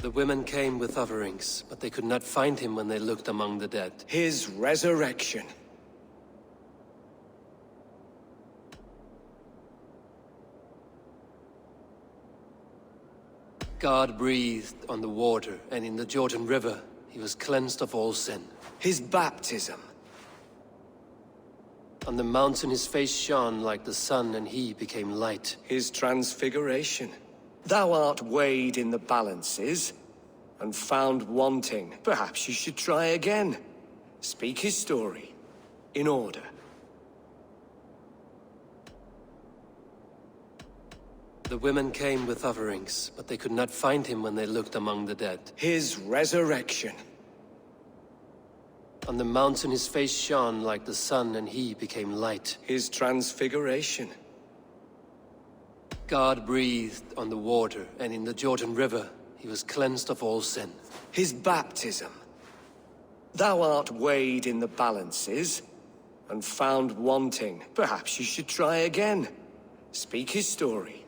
The women came with offerings, but they could not find him when they looked among the dead. His resurrection. God breathed on the water, and in the Jordan River, he was cleansed of all sin. His baptism. On the mountain his face shone like the sun, and he became light. His transfiguration. Thou art weighed in the balances, and found wanting. Perhaps you should try again. Speak his story, in order. The women came with offerings, but they could not find him when they looked among the dead. His resurrection. On the mountain his face shone like the sun, and he became light. His transfiguration. God breathed on the water, and in the Jordan River, he was cleansed of all sin. His baptism. Thou art weighed in the balances, and found wanting. Perhaps you should try again. Speak his story,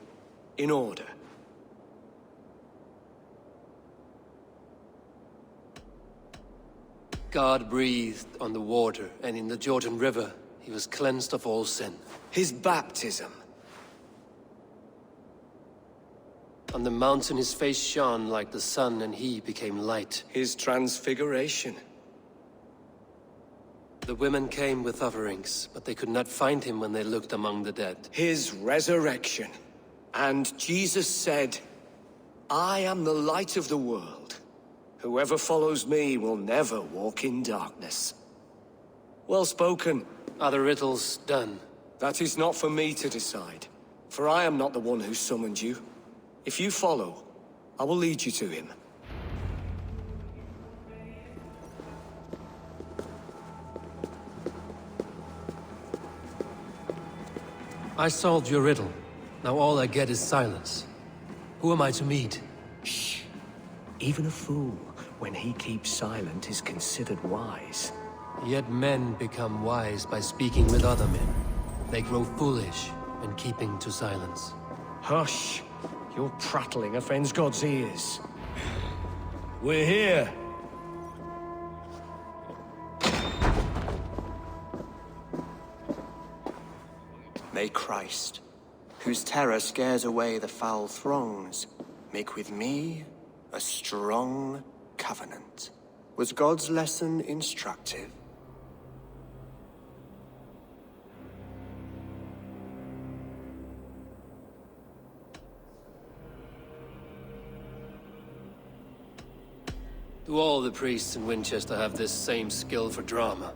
in order. God breathed on the water, and in the Jordan River, he was cleansed of all sin. His baptism. On the mountain his face shone like the sun, and he became light. His transfiguration. The women came with offerings, but they could not find him when they looked among the dead. His resurrection. And Jesus said, I am the light of the world. Whoever follows me will never walk in darkness. Well spoken. Are the riddles done? That is not for me to decide, for I am not the one who summoned you. If you follow, I will lead you to him. I solved your riddle. Now all I get is silence. Who am I to meet? Shh. Even a fool, when he keeps silent, is considered wise. Yet men become wise by speaking with other men. They grow foolish when keeping to silence. Hush! Your prattling offends God's ears. We're here! May Christ, whose terror scares away the foul throngs, make with me a strong covenant. Was God's lesson instructive? Do all the priests in Winchester have this same skill for drama?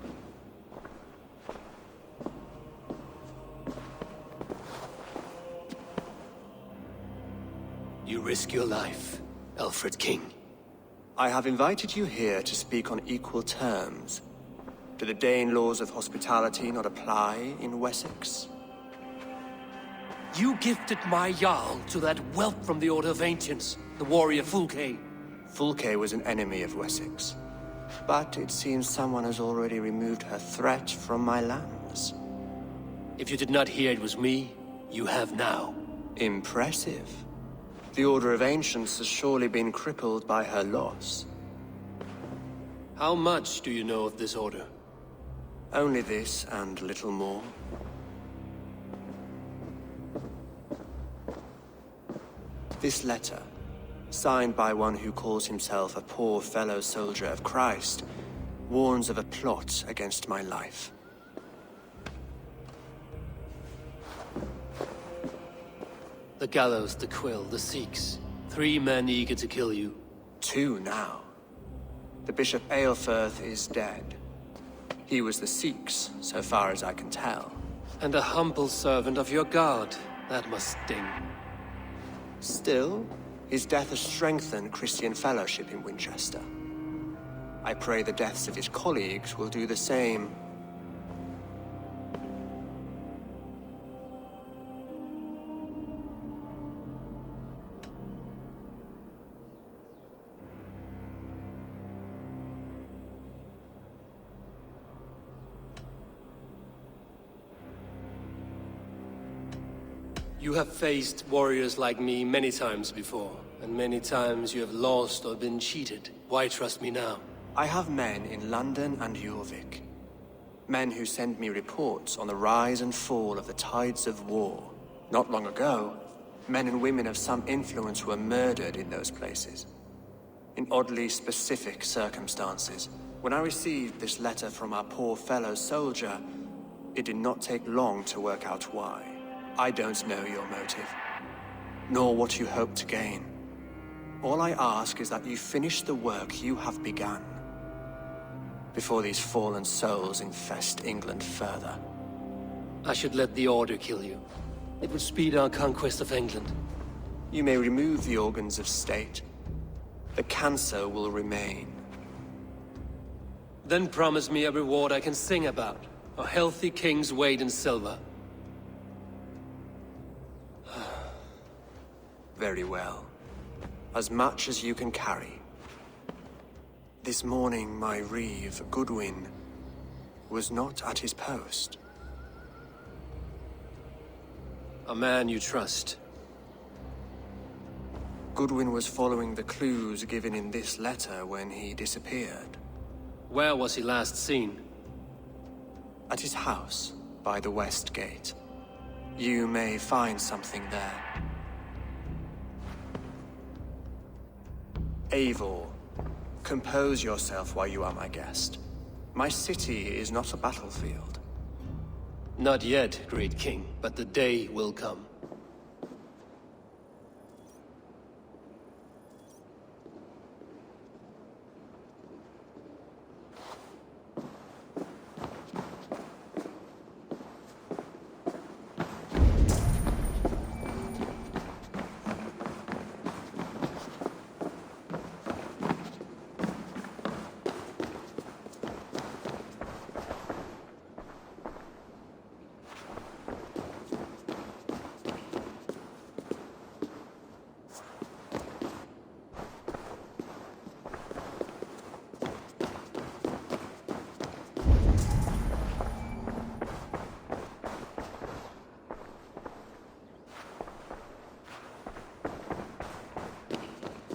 You risk your life, Alfred King. I have invited you here to speak on equal terms. Do the Dane laws of hospitality not apply in Wessex? You gifted my Jarl to that whelp from the Order of Ancients, the warrior Fulke. Fulke was an enemy of Wessex. But it seems someone has already removed her threat from my lands. If you did not hear it was me, you have now. Impressive. The Order of Ancients has surely been crippled by her loss. How much do you know of this order? Only this and little more. This letter, signed by one who calls himself a poor fellow soldier of Christ, warns of a plot against my life. The gallows, the quill, the Sikhs. 3 men eager to kill you. 2 now. The Bishop Aelfirth is dead. He was the Sikhs, so far as I can tell. And a humble servant of your god. That must sting. Still, his death has strengthened Christian fellowship in Winchester. I pray the deaths of his colleagues will do the same. You have faced warriors like me many times before. And many times you have lost or been cheated. Why trust me now? I have men in London and Jorvik. Men who send me reports on the rise and fall of the tides of war. Not long ago, men and women of some influence were murdered in those places. In oddly specific circumstances. When I received this letter from our poor fellow soldier, it did not take long to work out why. I don't know your motive, nor what you hope to gain. All I ask is that you finish the work you have begun, before these fallen souls infest England further. I should let the Order kill you. It would speed our conquest of England. You may remove the organs of state. The cancer will remain. Then promise me a reward I can sing about. A healthy king's weight in silver. Very well. As much as you can carry. This morning, my reeve, Goodwin, was not at his post. A man you trust. Goodwin was following the clues given in this letter when he disappeared. Where was he last seen? At his house, by the West Gate. You may find something there. Eivor, compose yourself while you are my guest. My city is not a battlefield. Not yet, great king, but the day will come.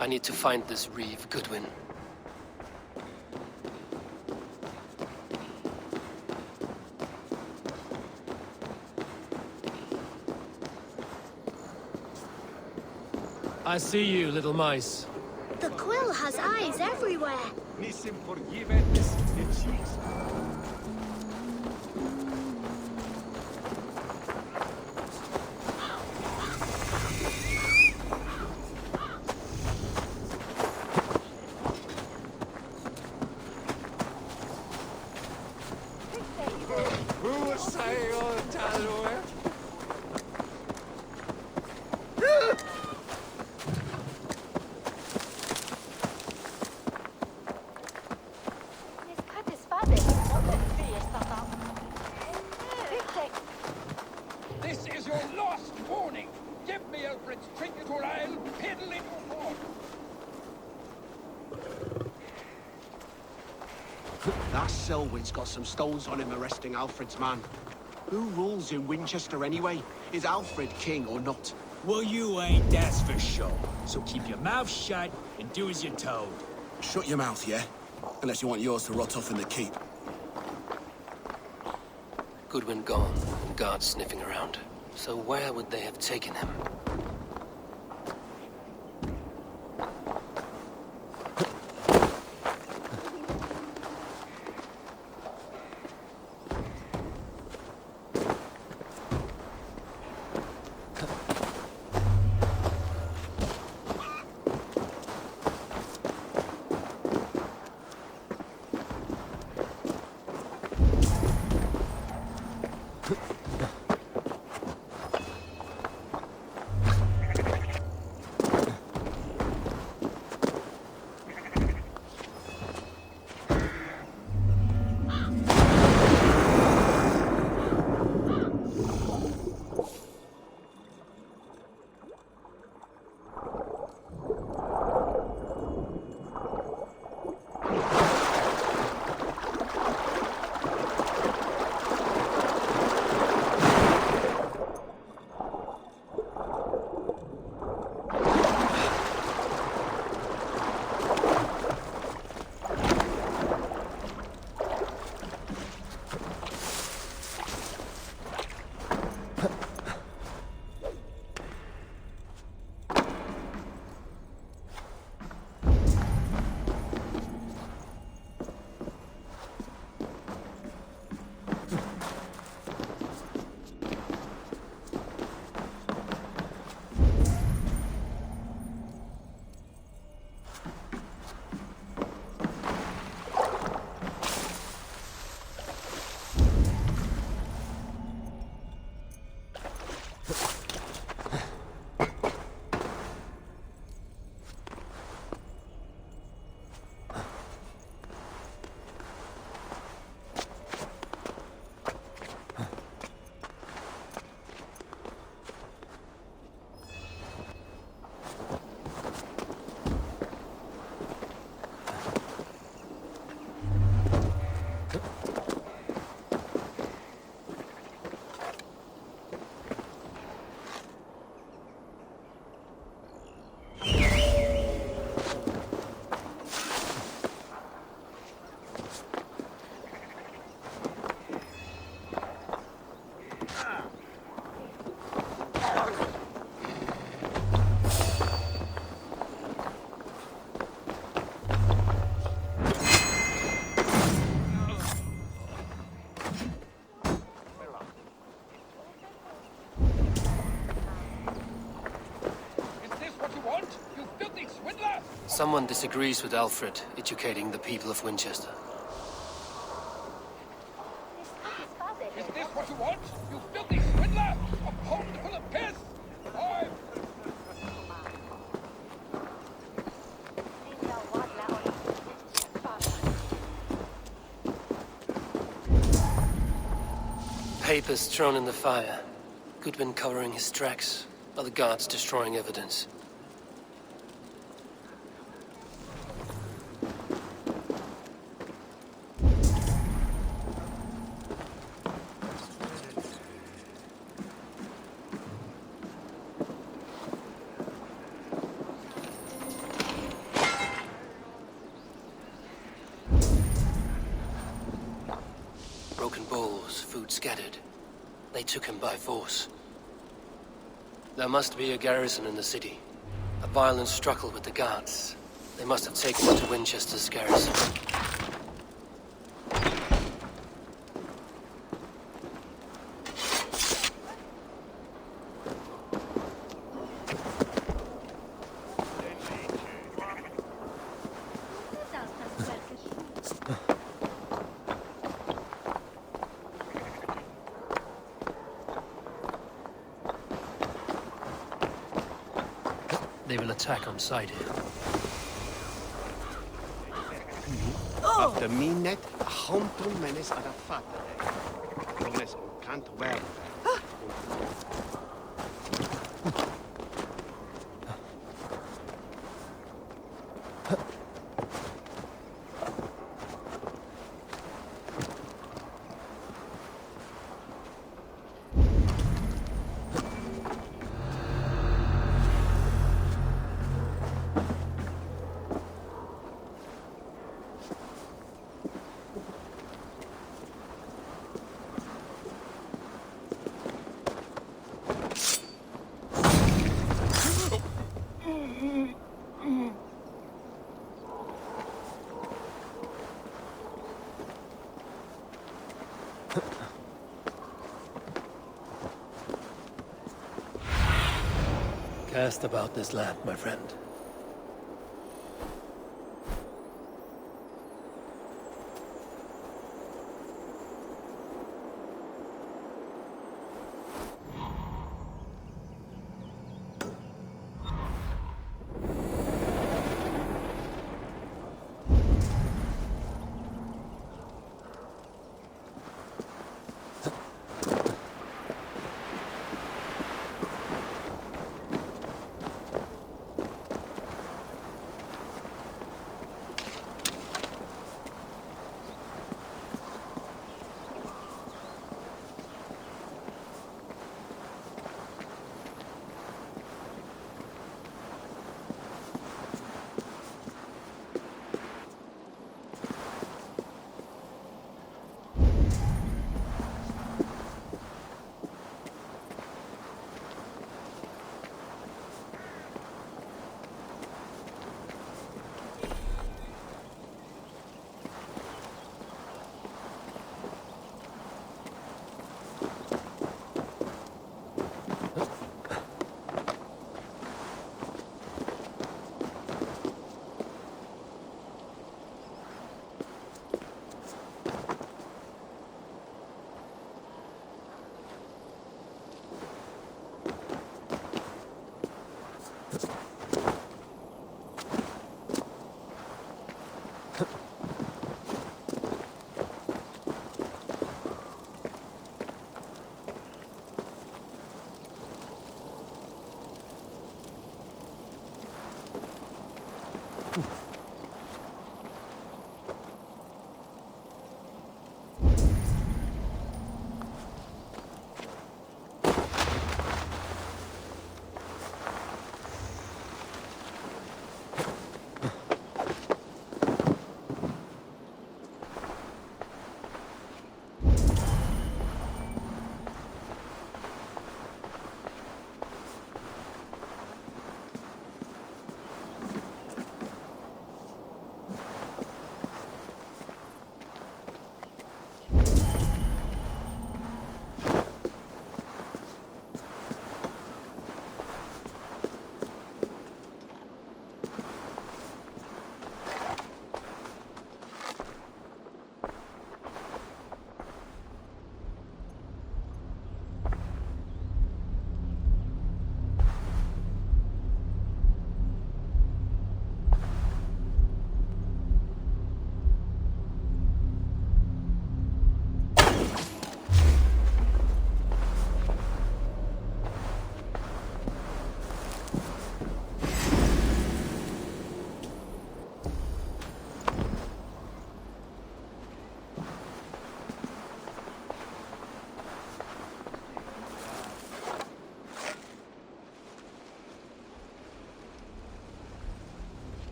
I need to find this reeve, Goodwin. I see you, little mice. The quill has eyes everywhere. This is your last warning. Give me Alfred's trinket or I'll piddle in your horn. That Selwyn's got some stones on him arresting Alfred's man. Who rules in Winchester anyway? Is Alfred king or not? Well, you ain't, that's for sure. So keep your mouth shut and do as you're told. Shut your mouth, yeah? Unless you want yours to rot off in the keep. Goodwin gone, and guards sniffing around. So where would they have taken him? Someone disagrees with Alfred educating the people of Winchester. Is this what you want? You filthy swindler! A pond full of piss! I... Papers thrown in the fire. Goodwin covering his tracks. Other guards destroying evidence. Broken bowls, food scattered. They took him by force. There must be a garrison in the city. A violent struggle with the guards. They must have taken him to Winchester's garrison. They will attack on sight here. After me net, a honton menes ad affata. Dones un canto verde. Cast about this land, my friend.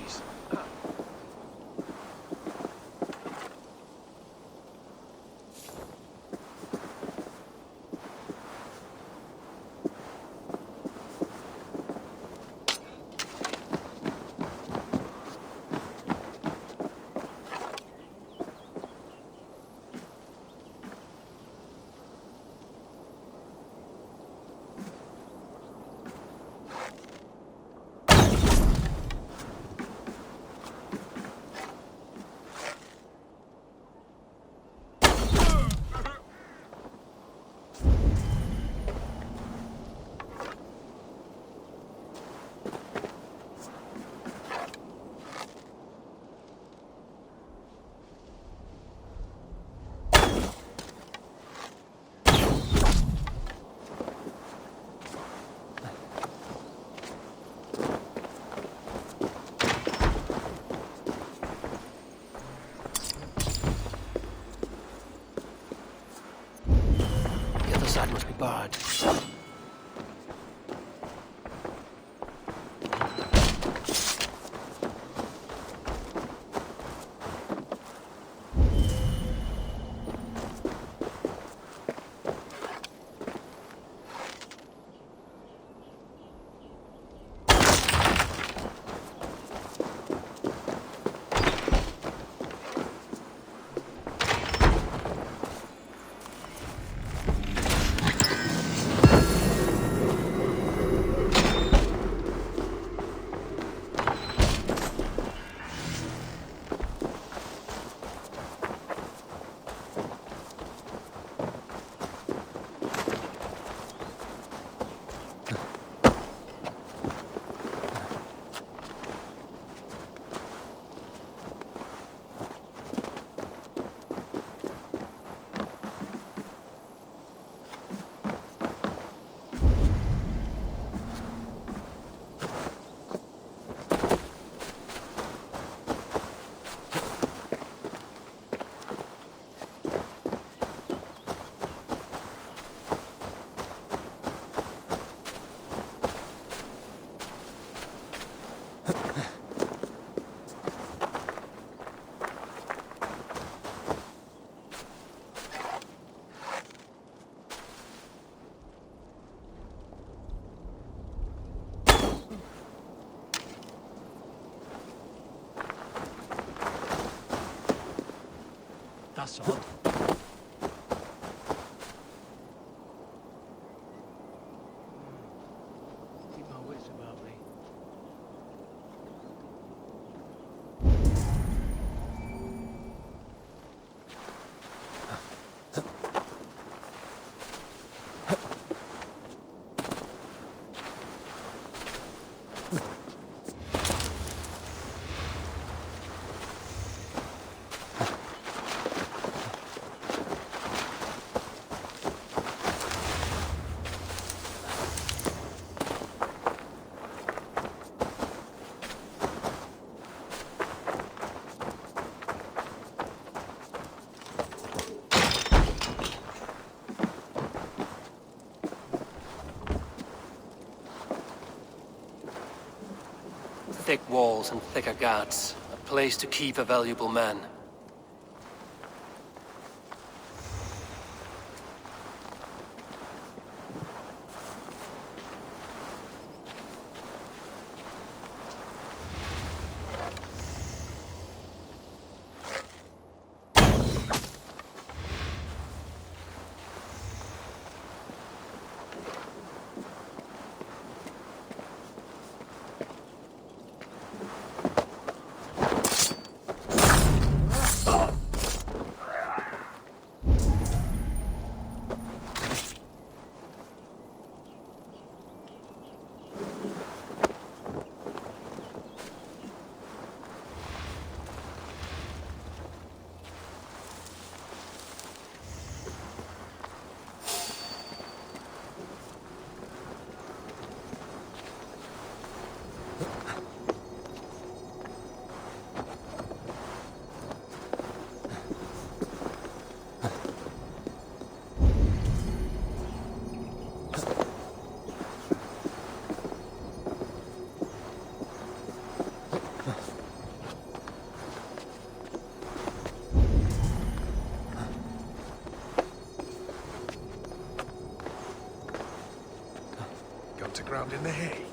bushes. The other side must be barred. That's odd. Keep my wits about me. Thick walls and thicker guards. A place to keep a valuable man. to ground in the hay.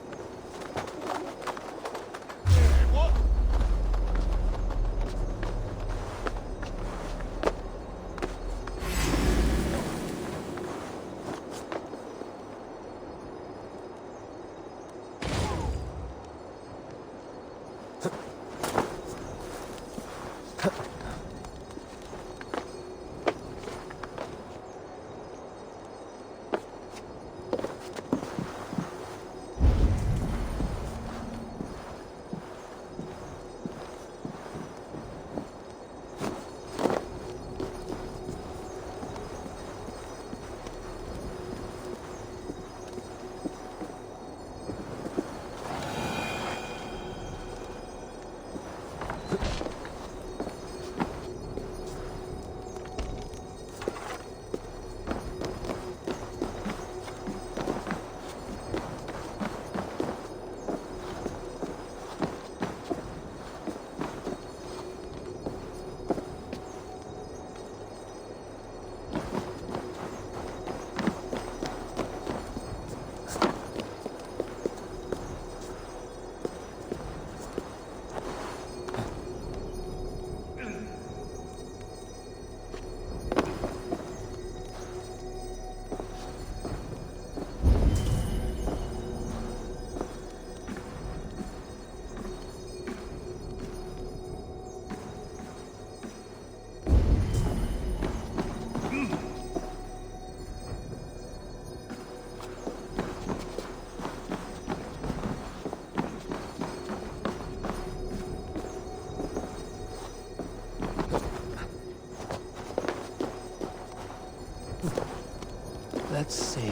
Let's see.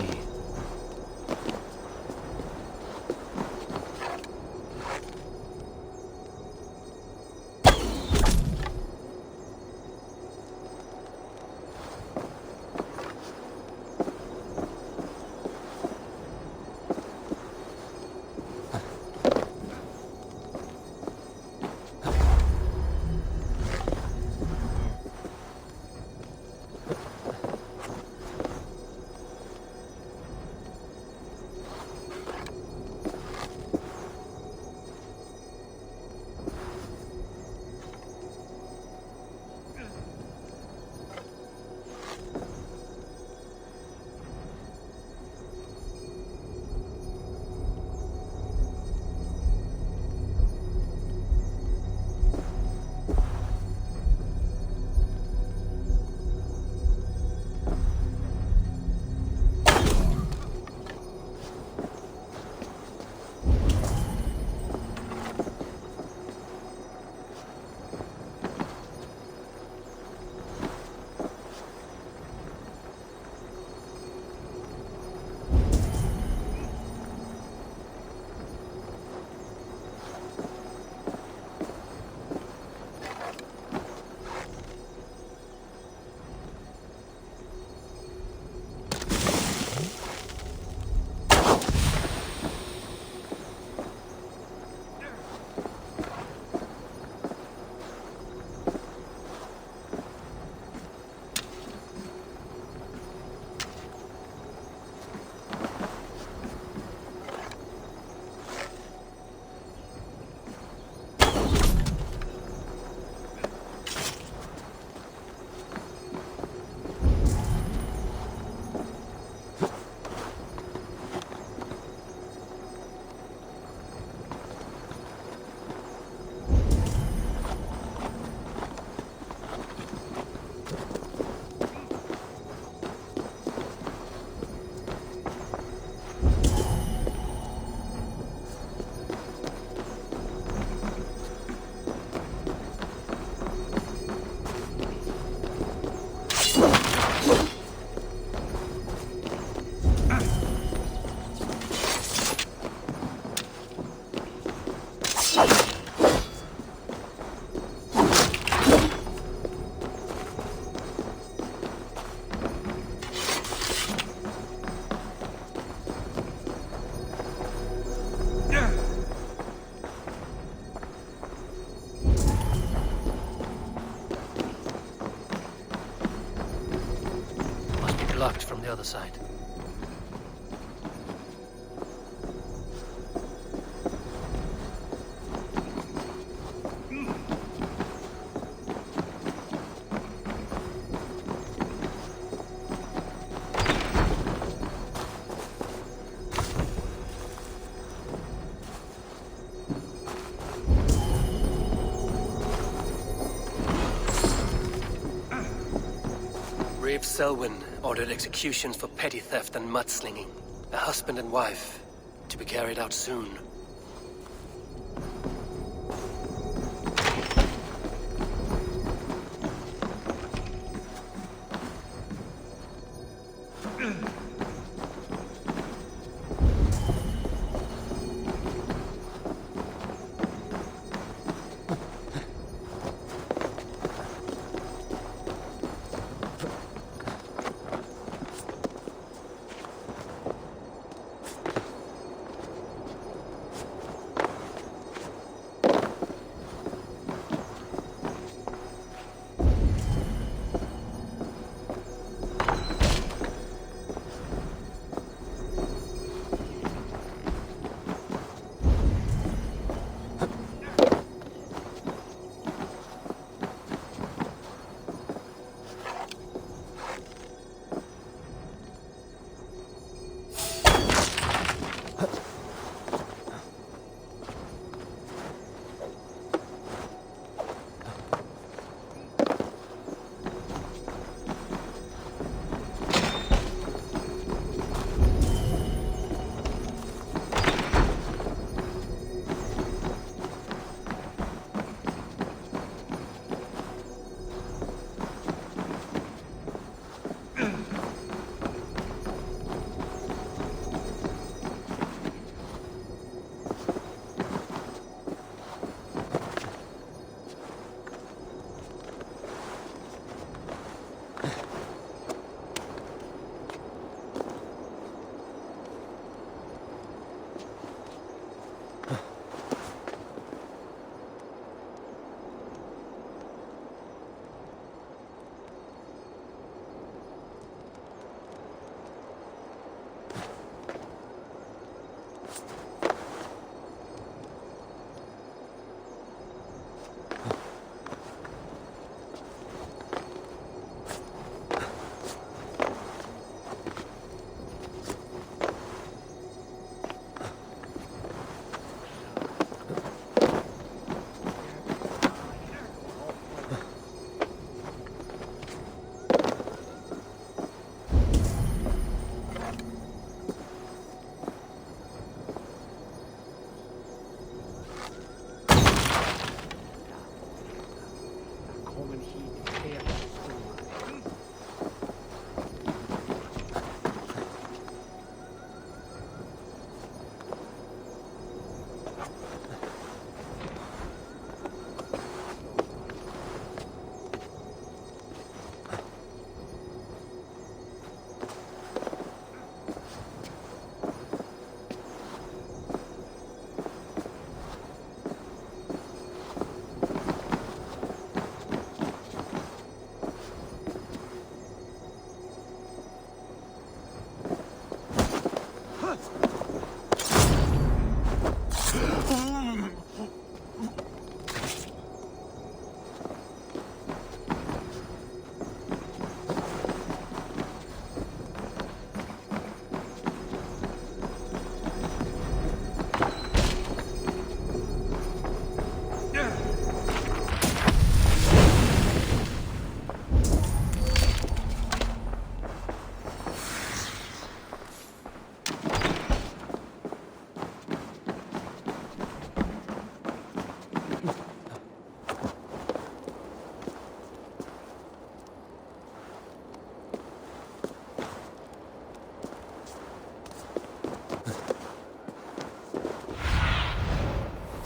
Blocked from the other side. Bishop Selwyn ordered executions for petty theft and mudslinging. A husband and wife, to be carried out soon.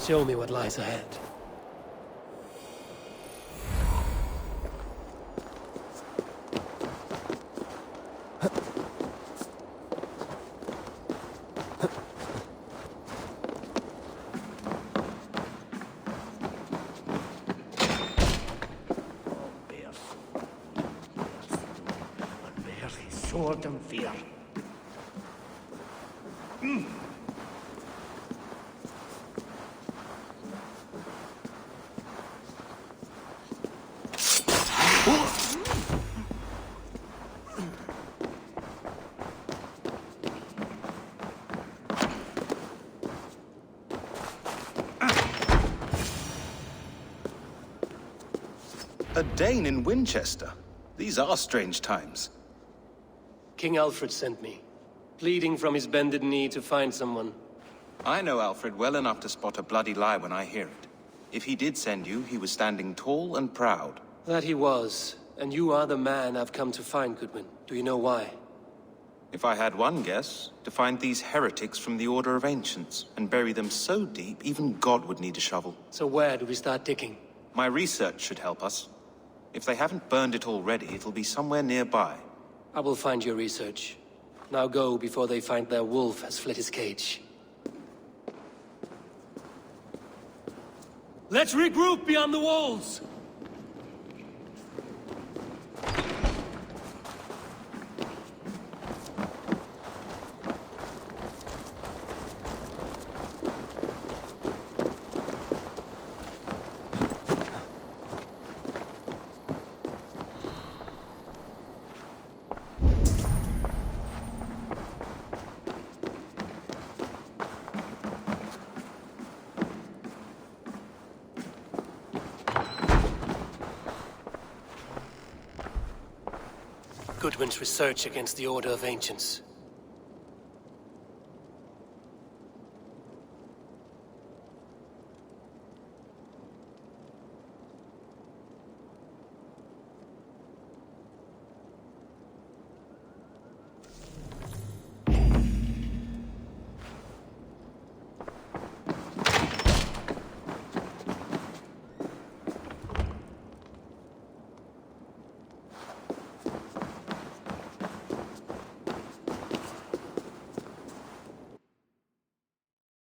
Show me what lies ahead. Sword and fear. A Dane in Winchester? These are strange times. King Alfred sent me, pleading from his bended knee to find someone. I know Alfred well enough to spot a bloody lie when I hear it. If he did send you, he was standing tall and proud. That he was, and you are the man I've come to find, Goodwin. Do you know why? If I had one guess, to find these heretics from the Order of Ancients, and bury them so deep, even God would need a shovel. So where do we start digging? My research should help us. If they haven't burned it already, it'll be somewhere nearby. I will find your research. Now go before they find their wolf has fled his cage. Let's regroup beyond the walls! Goodwin's research against the Order of Ancients.